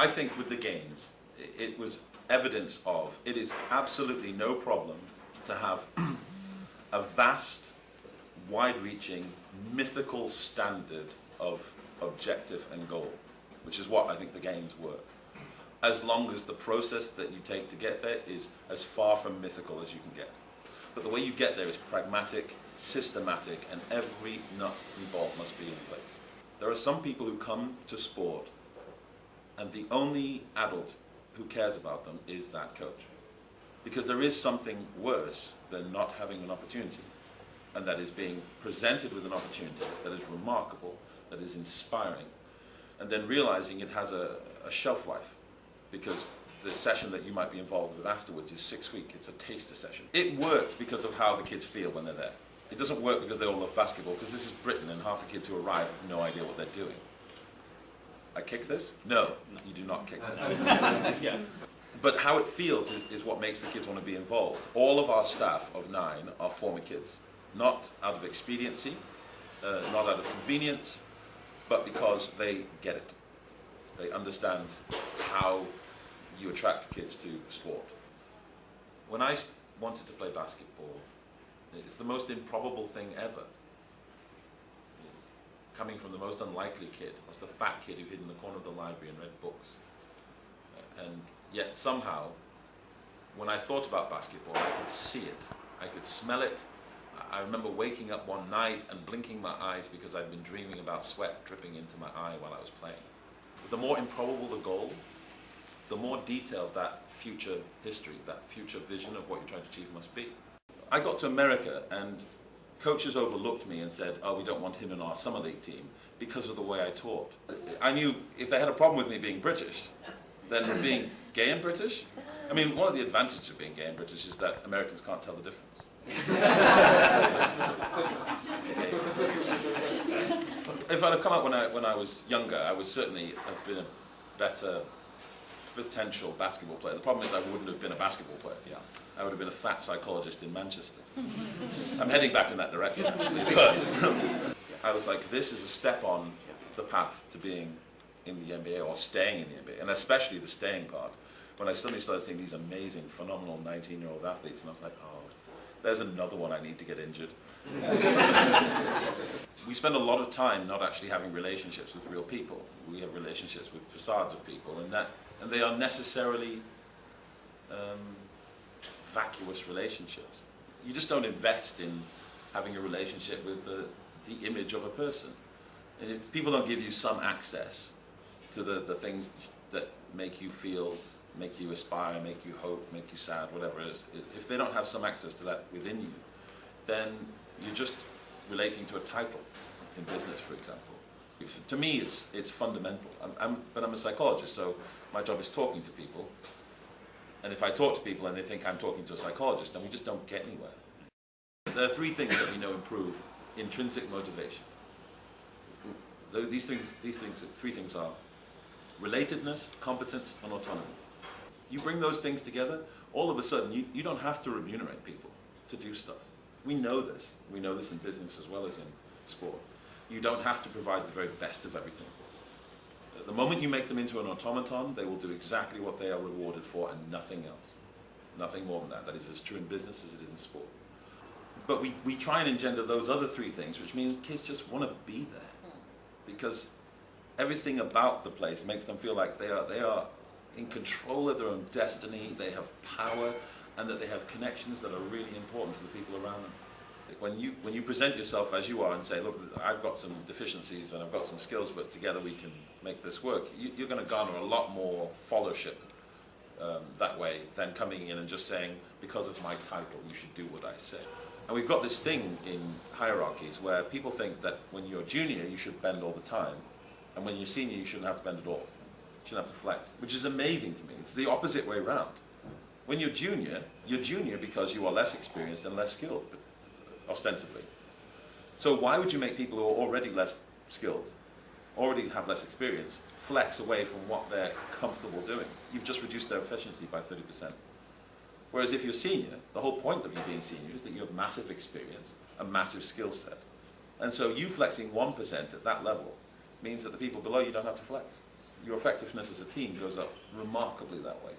I think with the games, it was evidence of, it is absolutely no problem to have a vast, wide-reaching, mythical standard of objective and goal, which is what I think the games were. As long as the process that you take to get there is as far from mythical as you can get. But the way you get there is pragmatic, systematic, and every nut and bolt must be in place. There are some people who come to sport and the only adult who cares about them is that coach. Because there is something worse than not having an opportunity, and that is being presented with an opportunity that is remarkable, that is inspiring, and then realizing it has a shelf life, because the session that you might be involved with afterwards is 6 weeks. It's a taster session. It works because of how the kids feel when they're there. It doesn't work because they all love basketball, because this is Britain and half the kids who arrive have no idea what they're doing. I kick this? No, you do not kick this. Yeah. But how it feels is what makes the kids want to be involved. All of our staff of 9 are former kids, not out of expediency, not out of convenience, but because they get it. They understand how you attract kids to sport. When I wanted to play basketball, it's the most improbable thing ever. Coming from the most unlikely kid, I was the fat kid who hid in the corner of the library and read books. And yet somehow, when I thought about basketball, I could see it, I could smell it. I remember waking up one night and blinking my eyes because I'd been dreaming about sweat dripping into my eye while I was playing. The more improbable the goal, the more detailed that future history, that future vision of what you're trying to achieve must be. I got to America and coaches overlooked me and said, oh, we don't want him in our summer league team because of the way I taught. I knew if they had a problem with me being British, then being gay and British, I mean, one of the advantages of being gay and British is that Americans can't tell the difference. If I'd have come out when I was younger, I would certainly have been a better potential basketball player. The problem is I wouldn't have been a basketball player. Yeah. I would have been a fat psychologist in Manchester. I'm heading back in that direction, actually. But I was like, this is a step on the path to being in the NBA or staying in the NBA, and especially the staying part. When I suddenly started seeing these amazing, phenomenal 19-year-old athletes, and I was like, oh, there's another one I need to get injured. We spend a lot of time not actually having relationships with real people. We have relationships with facades of people, and they are necessarily vacuous relationships. You just don't invest in having a relationship with the image of a person. And if people don't give you some access to the things that make you feel, make you aspire, make you hope, make you sad, whatever it is, if they don't have some access to that within you, then you're just relating to a title in business, for example. To me, it's fundamental. But I'm a psychologist, so my job is talking to people. And if I talk to people and they think I'm talking to a psychologist, then we just don't get anywhere. There are 3 things that we know improve intrinsic motivation. These 3 things are relatedness, competence, and autonomy. You bring those things together, all of a sudden you don't have to remunerate people to do stuff. We know this. We know this in business as well as in sport. You don't have to provide the very best of everything. The moment you make them into an automaton, they will do exactly what they are rewarded for and nothing else. Nothing more than that. That is as true in business as it is in sport. But we try and engender those other 3 things, which means kids just want to be there. Because everything about the place makes them feel like they are in control of their own destiny, they have power, and that they have connections that are really important to the people around them. When you present yourself as you are and say, look, I've got some deficiencies and I've got some skills, but together we can make this work, you're going to garner a lot more followership that way than coming in and just saying, because of my title, you should do what I say. And we've got this thing in hierarchies where people think that when you're junior, you should bend all the time, and when you're senior, you shouldn't have to bend at all. You shouldn't have to flex, which is amazing to me. It's the opposite way around. When you're junior because you are less experienced and less skilled, ostensibly. So why would you make people who are already less skilled, already have less experience, flex away from what they're comfortable doing? You've just reduced their efficiency by 30%. Whereas if you're senior, the whole point of you being senior is that you have massive experience, a massive skill set. And so you flexing 1% at that level means that the people below you don't have to flex. your effectiveness as a team goes up remarkably that way.